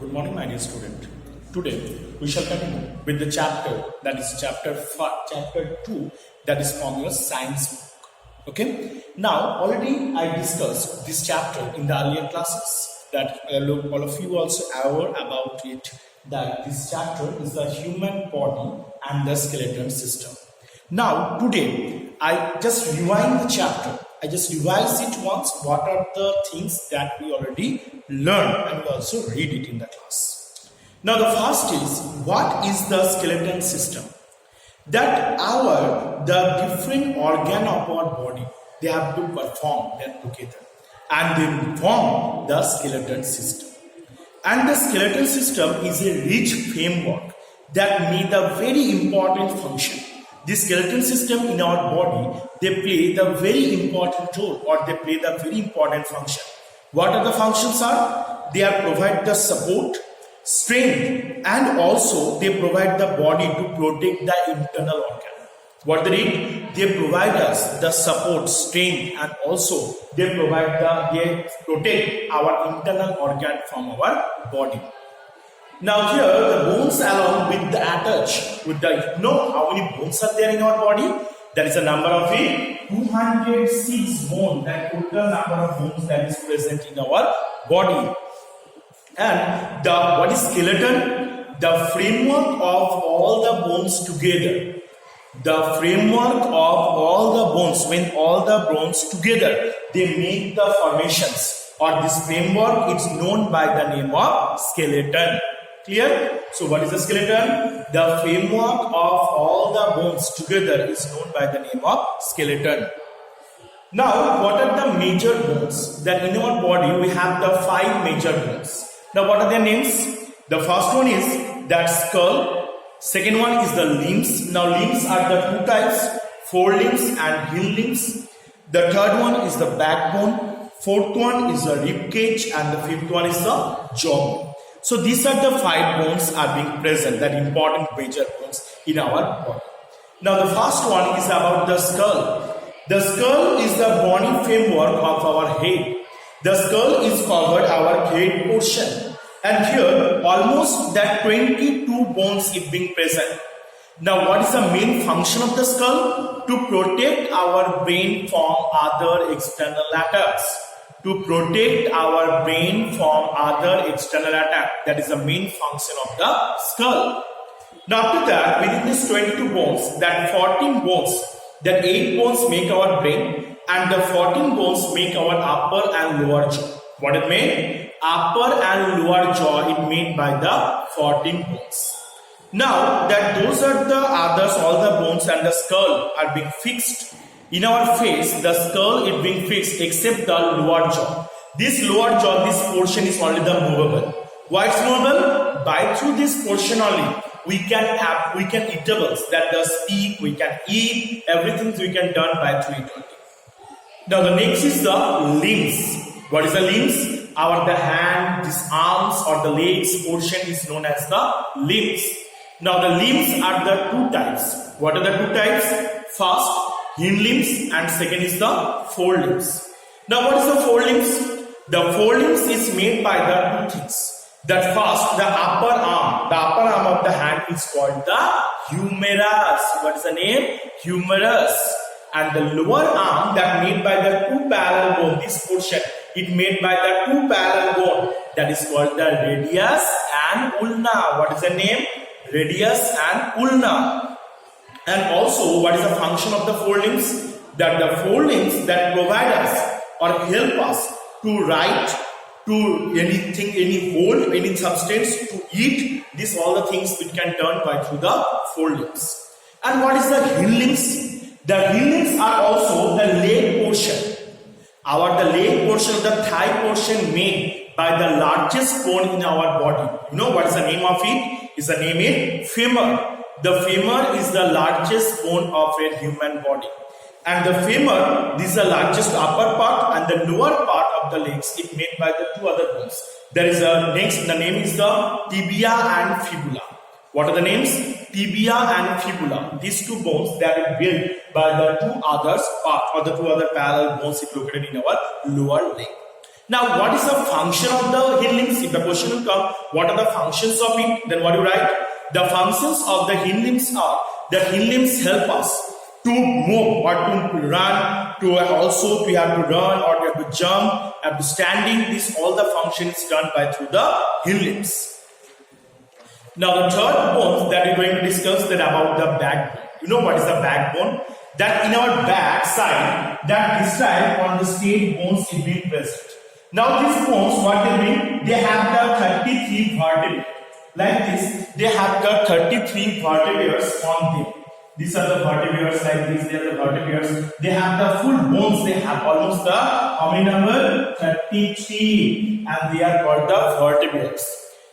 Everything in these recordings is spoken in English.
Good morning, my dear student. Today we shall continue with the chapter, that is chapter 2, that is from your science book. Okay. Now already I discussed this chapter in the earlier classes. That all of you also aware about it. That this chapter is the human body and the skeleton system. Now today I just rewind the chapter. I just revise it once. What are the things that we already learned, and we also read it in the class. Now the first is, what is the skeleton system? That the different organ of our body, they have to perform that together and they form the skeleton system. And the skeleton system is a rich framework that made a very important function. The skeleton system in our body, they play the very important role, or they play the very important function. What are the functions are? They are provide the support, strength, and also they provide the body to protect the internal organ. What they need? They provide us the support, strength, and also they protect our internal organ from our body. Now here the bones along with the attach with the, how many bones are there in our body? There is a number of 206 bones, that total number of bones that is present in our body. And what is skeleton? The framework of all the bones together. The framework of all the bones, when all the bones together, they make the formations, or this framework is known by the name of skeleton. Clear? So what is the skeleton? The framework of all the bones together is known by the name of skeleton. Now, what are the major bones? That in our body we have the 5 major bones. Now, what are their names? The first one is that skull. Second one is the limbs. Now, limbs are the 2 types: forelimbs and hind limbs. The third one is the backbone. Fourth one is the rib cage, and the fifth one is the jawbone. So these are the 5 bones are being present, that important major bones in our body. Now the first one is about the skull. The skull is the bony framework of our head. The skull is covered our head portion, and here almost that 22 bones is being present. Now what is the main function of the skull? To protect our brain from other external attacks. To protect our brain from other external attack. That is the main function of the skull. Now after that, within these 22 bones, that 14 bones, that 8 bones make our brain, and the 14 bones make our upper and lower jaw. What it mean? Upper and lower jaw is made by the 14 bones. Now that those are the others, all the bones and the skull are being fixed. In our face, the skull is being fixed except the lower jaw. This lower jaw, this portion is only the movable. Why it's movable? By through this portion only, we can eatables, that the speak, we can eat, everything we can done by through it only. Now the next is the limbs. What is the limbs? The hand, these arms or the legs portion is known as the limbs. Now the limbs are the 2 types. What are the 2 types? First, hind limbs, and second is the forelimbs. Now what is the forelimbs? The forelimbs is made by the 2 things. That first, the upper arm of the hand is called the humerus. What is the name? Humerus. And the lower arm that made by the 2 parallel bone, this portion, it made by the 2 parallel bone, that is called the radius and ulna. What is the name? Radius and ulna. And also, what is the function of the forelimbs? That the forelimbs that provide us or help us to write, to anything, any hold, any substance, to eat, this all the things which can turn by through the forelimbs. And what is the hind limbs? The hind limbs are also the leg portion. The leg portion, the thigh portion made by the largest bone in our body. You know what is the name of it? Is the name is femur. The femur is the largest bone of a human body. And the femur, this is the largest upper part, and the lower part of the legs is made by the 2 other bones. There is a next, the name is the tibia and fibula. What are the names? Tibia and fibula. These 2 bones that are built by the 2 others part, or the 2 other parallel bones located in our lower leg. Now, what is the function of the hind limbs? If the question will come, what are the functions of it? Then what do you write? The functions of the hind limbs are, the hind limbs help us to move or to run, to also we have to run or we have to jump, have to standing. This all the functions done by through the hind limbs. Now the third bone that we're going to discuss that about the backbone. You know what is the backbone? That in our back side, that this side on the straight bones is being present. Now these bones, what they mean? They have the 33 vertebrae. Like this, they have the 33 vertebrae on them. These are the vertebrae like this, they are the vertebrae. They have the full bones, they have almost the, how many number? 33. And they are called the vertebrae.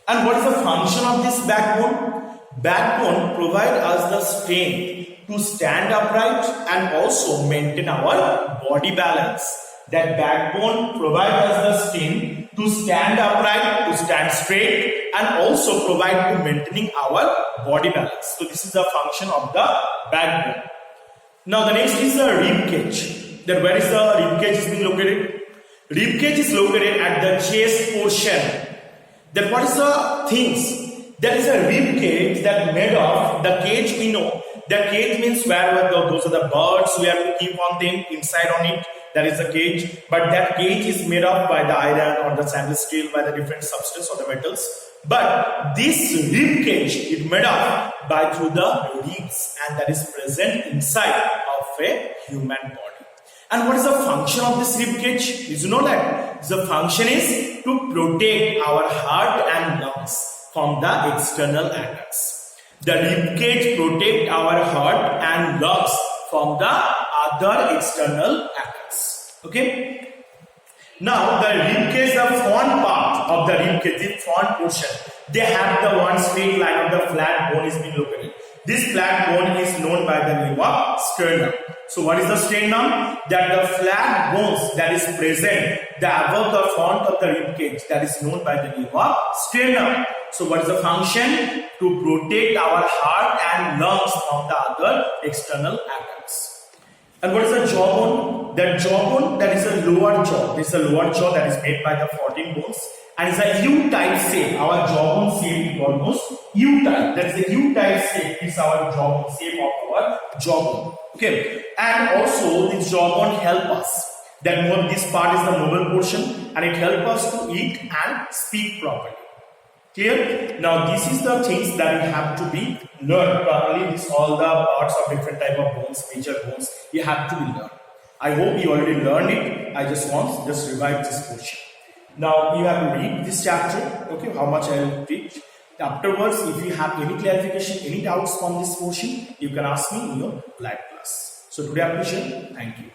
And what is the function of this backbone? Backbone provides us the strength to stand upright and also maintain our body balance. That backbone provides us the strength to stand upright, to stand straight, and also provide to maintaining our body balance. So this is the function of the backbone. Now the next is the rib cage. Then where is the rib cage is being located? Rib cage is located at the chest portion. Then what is the things? There is a rib cage that made of the cage we know. The cage means where those are the birds we have to keep on them inside on it. That is the cage. But that cage is made up by the iron or the stainless steel, by the different substance or the metals. But this rib cage is made up by through the ribs, and that is present inside of a human body. And what is the function of this rib cage? Did you know that? The function is to protect our heart and lungs from the external attacks. The rib cage protects our heart and lungs from the other external attacks. Okay. Now the rib cage, the front part of the rib cage, the front portion, they have the one straight line of the flat bone is being located. This flat bone is known by the name of sternum. So what is the sternum? That the flat bones that is present above the front of the rib cage, that is known by the name of sternum. So what is the function? To protect our heart and lungs from the other external attacks. And what is the jawbone? That jawbone, that is a lower jaw. This is a lower jaw that is made by the 14 bones. And it's a U-type shape. Our jawbone shape is almost U-type. That is a U-type shape is our jawbone shape of our jawbone. Okay. And also this jawbone help us. That more, this part is the mobile portion, and it helps us to eat and speak properly. Clear? Now this is the things that we have to be learned properly. This all the parts of different type of bones, major bones, you have to be learned. I hope you already learned it. I just want just revive this portion. Now you have to read this chapter. Okay, how much I will teach. Afterwards, if you have any clarification, any doubts from this portion, you can ask me in your live class. So today I appreciate. Thank you.